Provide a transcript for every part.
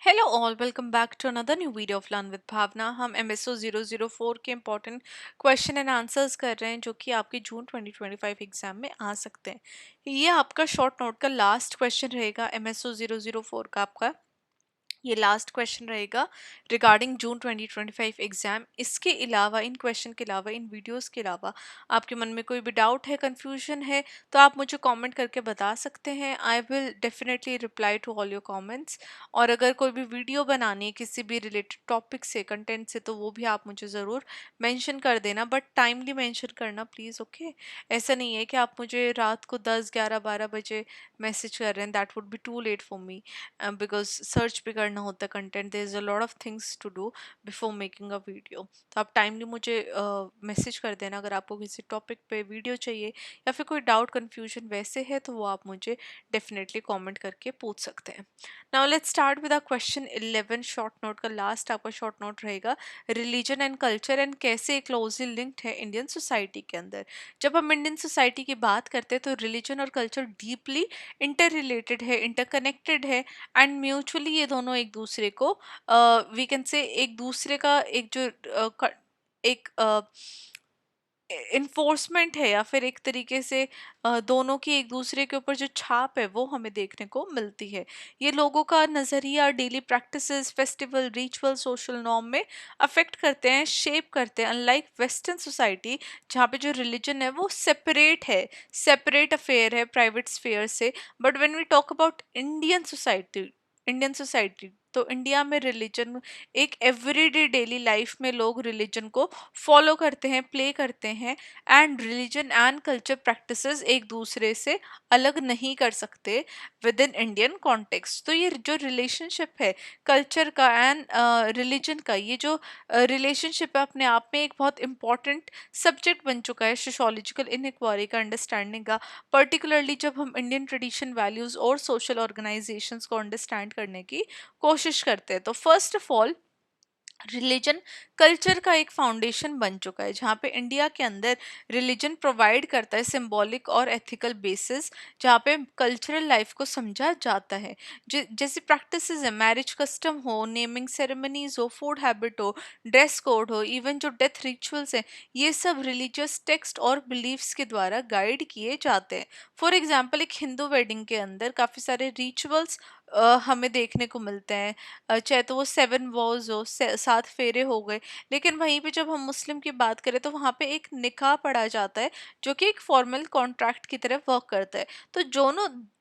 Hello all welcome back to another new video of learn with Bhavna. हम MSO 004 के important question and answers कर रहे हैं जो कि आपके जून 2025 एग्जाम में आ सकते हैं। ये आपका शॉर्ट नोट का लास्ट क्वेश्चन रहेगा। MSO 004 का आपका ये लास्ट क्वेश्चन रहेगा रिगार्डिंग जून 2025 एग्जाम। इसके अलावा इन क्वेश्चन के अलावा इन वीडियोस के अलावा आपके मन में कोई भी डाउट है, कंफ्यूजन है, तो आप मुझे कमेंट करके बता सकते हैं। I will definitely reply to all your comments. और अगर कोई भी वीडियो बनानी है किसी भी रिलेटेड टॉपिक से, कंटेंट से, तो वो भी आप मुझे ज़रूर मेंशन कर देना, बट टाइमली मेंशन करना प्लीज़। ओके, ऐसा नहीं है कि आप मुझे रात को 10, 11, 12 बजे मैसेज कर रहे हैं। That would be too late for me because search भी करना होता है content. There is a lot of things to do before making a video. तो आप टाइमली मुझे मैसेज कर देना अगर आपको किसी टॉपिक पे वीडियो चाहिए या फिर कोई डाउट कन्फ्यूजन वैसे है, तो वो आप मुझे डेफिनेटली कमेंट करके पूछ सकते हैं। Now let's start with a question 11। Short note का लास्ट आपका शॉर्ट नोट रहेगा रिलीजन एंड कल्चर एंड कैसे क्लोजली लिंक्ड है इंडियन सोसाइटी के अंदर। जब हम इंडियन सोसाइटी की बात करते हैं तो रिलीजन और कल्चर डीपली इंटर रिलेटेड है, इंटरकनेक्टेड है, एंड म्यूचुअली ये दोनों एक दूसरे को वी कैन से एक दूसरे का एक जो एक इन्फोर्समेंट है या फिर एक तरीके से दोनों की एक दूसरे के ऊपर जो छाप है वो हमें देखने को मिलती है। ये लोगों का नज़रिया, daily practices, festival, ritual, social norm में अफेक्ट करते हैं, शेप करते हैं। अनलाइक वेस्टर्न सोसाइटी जहाँ पे जो रिलीजन है वो सेपरेट है, सेपरेट अफेयर है प्राइवेट स्फेयर से। But when we talk about Indian society तो इंडिया में रिलीजन एक एवरीडे डेली लाइफ में लोग रिलीजन को फॉलो करते हैं, प्ले करते हैं, and religion and culture practices एक दूसरे से अलग नहीं कर सकते विद इन इंडियन कॉन्टेक्स्ट। तो ये जो रिलेशनशिप है कल्चर का एंड रिलीजन का, ये जो रिलेशनशिप है अपने आप में एक बहुत इंपॉर्टेंट सब्जेक्ट बन चुका है सोशोलॉजिकल इनइक्वालिटी का अंडरस्टैंडिंग का। पर्टिकुलरली जब हम इंडियन ट्रेडिशन, वैल्यूज और सोशल ऑर्गेनाइजेशंस को अंडरस्टैंड करने की कोशिश करते हैं। तो first of all religion culture का एक फाउंडेशन बन चुका है जहाँ पे इंडिया के अंदर रिलीजन प्रोवाइड करता है सिंबॉलिक और एथिकल बेसिस जहाँ पे कल्चरल लाइफ को समझा जाता है। जैसे प्रैक्टिसेस है, मैरिज कस्टम हो, नेमिंग सेरेमनीज हो, फूड हैबिट हो, ड्रेस कोड हो, इवन जो डेथ रिचुअल्स हैं, ये सब रिलीजियस टेक्स्ट और बिलीव्स के द्वारा गाइड किए जाते हैं। फॉर एग्जाम्पल एक हिंदू वेडिंग के अंदर काफ़ी सारे रिचुअल्स हमें देखने को मिलते हैं। चाहे तो वो 7 वॉज हो, 7 फेरे हो गए। लेकिन वहीं पे जब हम मुस्लिम की बात करें तो वहाँ पे एक निकाह पढ़ा जाता है जो कि एक फॉर्मल कॉन्ट्रैक्ट की तरह वर्क करता है। तो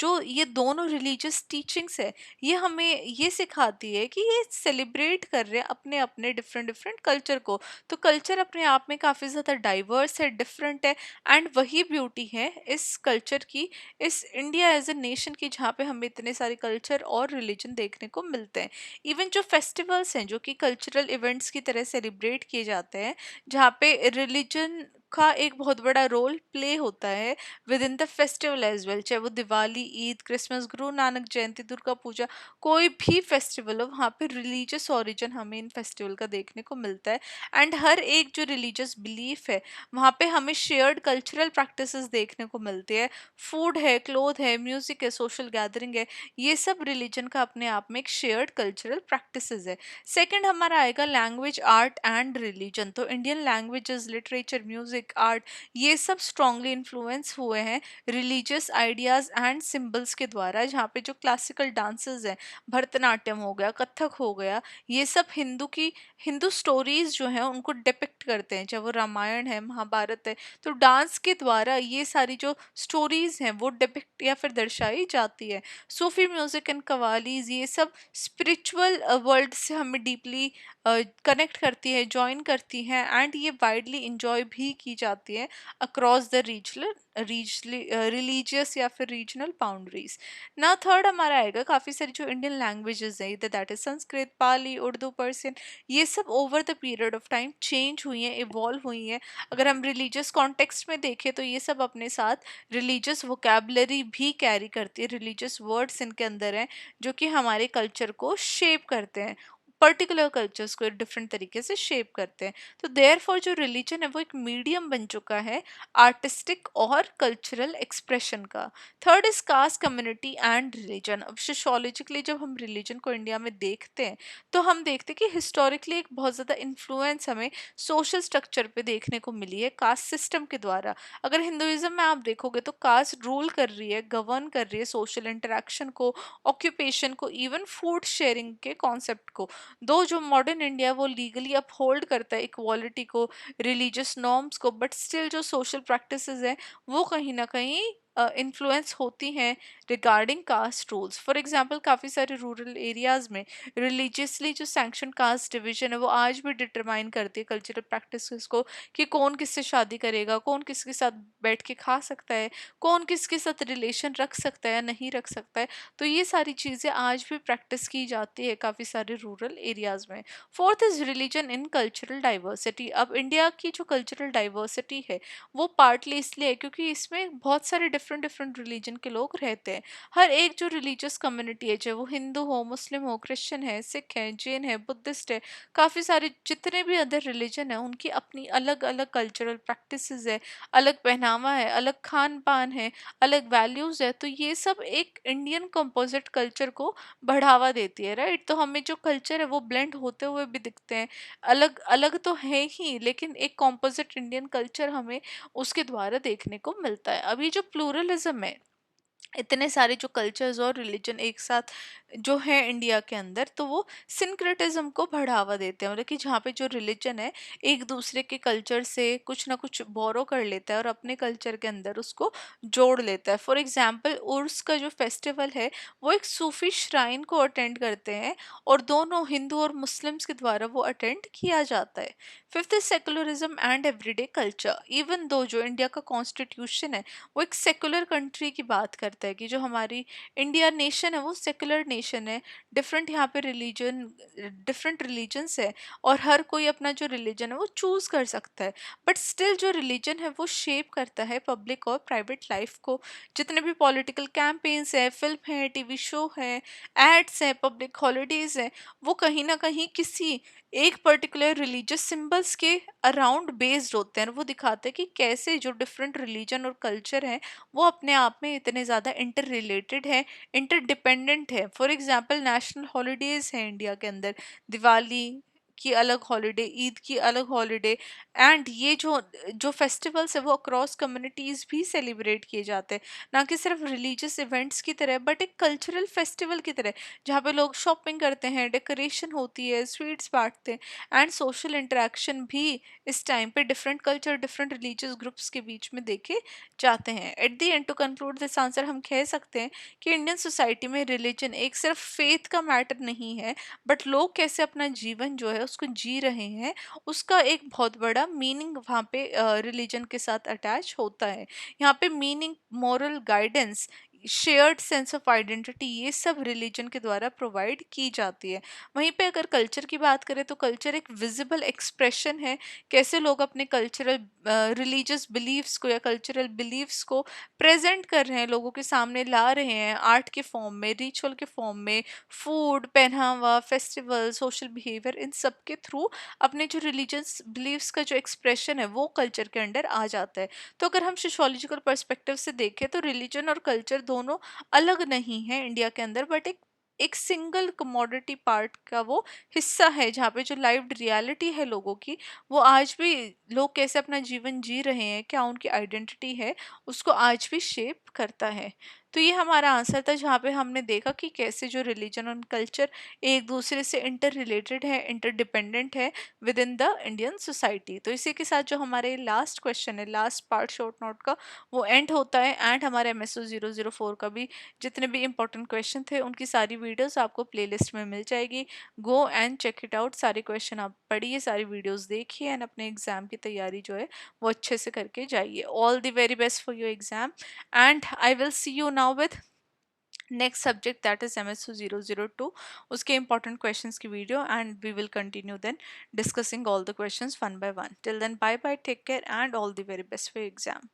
जो ये दोनों रिलीजियस टीचिंग्स है, ये हमें ये सिखाती है कि ये सेलिब्रेट कर रहे हैं अपने अपने डिफरेंट डिफरेंट कल्चर को। तो कल्चर अपने आप में काफ़ी ज़्यादा डाइवर्स है, डिफरेंट है, एंड वही ब्यूटी है इस कल्चर की, इस इंडिया एज ए नेशन की, जहाँ पे हमें इतने सारे कल्चर और रिलीजन देखने को मिलते हैं। इवन जो फेस्टिवल्स हैं जो कि कल्चरल इवेंट्स की तरह सेलिब्रेट किए जाते हैं, जहाँ पे रिलीजन का एक बहुत बड़ा रोल प्ले होता है with in the festival as well. चाहे वो दिवाली, ईद, क्रिसमस, गुरु नानक जयंती, दुर्गा पूजा, कोई भी फेस्टिवल हो, वहाँ पे रिलीजियस ओरिजिन हमें इन फेस्टिवल का देखने को मिलता है। एंड हर एक जो रिलीजियस बिलीफ है वहाँ पे हमें शेयर्ड कल्चरल प्रैक्टिसेस देखने को मिलती है। फूड है, क्लोथ है, म्यूजिक है, सोशल गैदरिंग है, ये सब रिलीजन का अपने आप में एक शेयर्ड कल्चरल प्रैक्टिसेस है। सेकंड हमारा आएगा लैंग्वेज, आर्ट एंड रिलीजन। तो Indian languages, literature, music, art, ये सब स्ट्रांगली इन्फ्लुएंस हुए हैं रिलीजियस आइडियाज एंड सिंबल्स के द्वारा। जहाँ पे जो क्लासिकल डांसेस हैं, भरतनाट्यम हो गया, कथक हो गया, ये सब हिंदू स्टोरीज जो हैं उनको डिपिक्ट करते हैं। चाहे वो रामायण है, महाभारत है, तो डांस के द्वारा ये सारी जो स्टोरीज हैं वो डिपिक्ट या फिर दर्शाई जाती है। सूफी म्यूजिक एंड कवालीज, ये सब स्पिरिचुअल वर्ल्ड से हमें डीपली कनेक्ट करती है, ज्वाइन करती हैं, एंड ये वाइडली इंजॉय भी की जाती है अक्रॉस द रिलीजियस या फिर रीजनल बाउंड्रीज। ना थर्ड हमारा आएगा काफ़ी सारी जो इंडियन लैंग्वेजेस हैं, इधर that is Sanskrit, Pali, Urdu, Persian, ये सब over the period of time change हुई हैं, इवॉल्व हुई हैं। अगर हम रिलीजियस कॉन्टेक्स्ट में देखें तो ये सब अपने साथ रिलीजियस वोकेबलरी भी कैरी करती है, रिलीजियस वर्ड्स इनके अंदर हैं जो कि हमारे कल्चर को शेप करते हैं। पर्टिकुलर कल्चर्स को डिफरेंट तरीके से शेप करते हैं। तो देयरफॉर जो रिलीजन है वो एक मीडियम बन चुका है आर्टिस्टिक और कल्चरल एक्सप्रेशन का। Third is caste, community and religion. अब सोशियोलॉजिकली जब हम रिलीजन को इंडिया में देखते हैं तो हम देखते हैं कि हिस्टोरिकली एक बहुत ज़्यादा इन्फ्लुएंस हमें सोशल स्ट्रक्चर पे देखने को मिली है कास्ट सिस्टम के द्वारा। अगर हिंदुइज्म में आप देखोगे तो कास्ट रूल कर रही है, गवर्न कर रही है सोशल इंटरेक्शन को, ऑक्यूपेशन को, इवन फूड शेयरिंग के कॉन्सेप्ट को। दो जो मॉडर्न इंडिया वो लीगली अपहोल्ड करता है इक्वालिटी को, रिलीजियस नॉर्म्स को, बट स्टिल जो सोशल प्रैक्टिसेस है वो कहीं ना कहीं इन्फ्लुएंस होती हैं regarding caste rules. For example काफ़ी सारे रूरल एरियाज में रिलीजियसली जो सैंक्शन कास्ट डिवीजन है वो आज भी डिटरमाइन करती है कल्चरल प्रैक्टिसेस को, कि कौन किससे शादी करेगा, कौन किसके साथ बैठ के खा सकता है, कौन किसके साथ रिलेशन रख सकता है या नहीं रख सकता है। तो ये सारी चीज़ें आज भी प्रैक्टिस की जाती है काफ़ी सारे रूरल एरियाज में। Fourth is religion in cultural diversity. अब इंडिया की जो कल्चरल डाइवर्सिटी है वो पार्टली इसलिए है क्योंकि इसमें बहुत सारे डिफरेंट डिफरेंट रिलीजन के लोग रहते हैं। हर एक जो रिलीजियस कम्युनिटी है, चाहे वो हिंदू हो, मुस्लिम हो, क्रिश्चियन है, सिख है, जैन है, बुद्धिस्ट है, काफ़ी सारे जितने भी अदर रिलीजन है उनकी अपनी अलग अलग कल्चरल प्रैक्टिसेस है, अलग पहनावा है, अलग खान पान है, अलग वैल्यूज है। तो ये सब एक इंडियन कंपोजिट कल्चर को बढ़ावा देती है, राइट। तो हमें जो कल्चर है वो ब्लेंड होते हुए भी दिखते हैं, अलग अलग तो है ही, लेकिन एक कॉम्पोजिट इंडियन कल्चर हमें उसके द्वारा देखने को मिलता है। अभी जो प्लूरलिज्म है, इतने सारे जो कल्चर्स और रिलीजन एक साथ जो है इंडिया के अंदर, तो वो सिंक्रेटिज्म को बढ़ावा देते हैं। मतलब कि जहाँ पे जो रिलीजन है एक दूसरे के कल्चर से कुछ ना कुछ बोरो कर लेता है और अपने कल्चर के अंदर उसको जोड़ लेता है। फॉर एग्जाम्पल उर्स का जो फेस्टिवल है वो एक सूफी श्राइन को अटेंड करते हैं और दोनों हिंदू और मुस्लिम्स के द्वारा वो अटेंड किया जाता है। Fifth is secularism and everyday culture. Even though जो इंडिया का कॉन्स्टिट्यूशन है वो एक सेकुलर कंट्री की बात करता है कि जो हमारी इंडिया नेशन है वो सेकुलर नेशन है, डिफरेंट यहाँ पे रिलीजन, डिफरेंट रिलीजन्स है और हर कोई अपना जो रिलीजन है वो चूज कर सकता है। बट स्टिल जो रिलीजन है वो शेप करता है पब्लिक और प्राइवेट लाइफ को। जितने भी पॉलिटिकल कैंपेन्स है, फिल्म है, टीवी शो है, एड्स है, पब्लिक हॉलीडेज है, वो कहीं ना कहीं किसी एक पर्टिकुलर रिलीजियस सिंबल्स के अराउंड बेस्ड होते हैं। वो दिखाते हैं कि कैसे जो डिफरेंट रिलीजन और कल्चर हैं वो अपने आप में इतने ज़्यादा इंटर रिलेटेड है, इंटरडिपेंडेंट है। फॉर एग्जांपल नेशनल हॉलीडेज हैं इंडिया के अंदर, दिवाली की अलग हॉलीडे, ईद की अलग हॉलीडे, एंड ये जो जो फेस्टिवल्स है वो अक्रॉस कम्युनिटीज़ भी सेलिब्रेट किए जाते हैं, ना कि सिर्फ रिलीजियस इवेंट्स की तरह बट एक कल्चरल फेस्टिवल की तरह, जहाँ पे लोग शॉपिंग करते हैं, डेकोरेशन होती है, स्वीट्स बांटते हैं एंड सोशल इंटरेक्शन भी इस टाइम पे different culture, different religious groups के बीच में देखे जाते हैं। At the end to conclude this answer हम कह सकते हैं कि इंडियन सोसाइटी में रिलीजन एक सिर्फ फेथ का मैटर नहीं है, बट लोग कैसे अपना जीवन जो है उसको जी रहे हैं उसका एक बहुत बड़ा मीनिंग वहाँ पे रिलीजन के साथ अटैच होता है। यहाँ पे meaning, moral guidance, shared sense of identity, ये सब रिलीजन के द्वारा प्रोवाइड की जाती है। वहीं पे अगर कल्चर की बात करें तो कल्चर एक विजिबल एक्सप्रेशन है, कैसे लोग अपने कल्चरल रिलीजियस बिलीव्स को या कल्चरल बिलीव्स को प्रेजेंट कर रहे हैं, लोगों के सामने ला रहे हैं आर्ट के फॉर्म में, रिचुअल के फॉर्म में, फूड, पहनावा, फेस्टिवल, सोशल बिहेवियर, इन सब के थ्रू अपने जो रिलीजियस बिलीव्स का जो एक्सप्रेशन है वो कल्चर के अंडर आ जाता है। तो अगर हम सोशियोलॉजिकल पर्सपेक्टिव से देखें तो रिलीजन और कल्चर दोनों अलग नहीं है इंडिया के अंदर, बट एक सिंगल कमोडिटी पार्ट का वो हिस्सा है, जहाँ पे जो लाइव्ड रियलिटी है लोगों की, वो आज भी लोग कैसे अपना जीवन जी रहे हैं, क्या उनकी आइडेंटिटी है, उसको आज भी शेप करता है। तो ये हमारा आंसर था, जहाँ पे हमने देखा कि कैसे जो रिलीजन और कल्चर एक दूसरे से इंटर रिलेटेड है, इंटरडिपेंडेंट है with in the Indian society. तो इसी के साथ जो हमारे लास्ट क्वेश्चन है, लास्ट पार्ट शॉर्ट नोट का, वो एंड होता है। एंड हमारे MSO 004 का भी जितने भी इंपॉर्टेंट क्वेश्चन थे उनकी सारी वीडियोस आपको प्लेलिस्ट में मिल जाएगी। Go and check it out, सारे क्वेश्चन आप पढ़िए, सारी वीडियोस देखिए एंड अपने एग्जाम की तैयारी जो है वो अच्छे से करके जाइए। All the very best for your exam and I will see you now with next subject that is MSO 002, उसके इंपॉर्टेंट क्वेश्चंस की video, and we will continue then discussing all the questions one by one. Till then bye bye, take care and all the very best for your exam.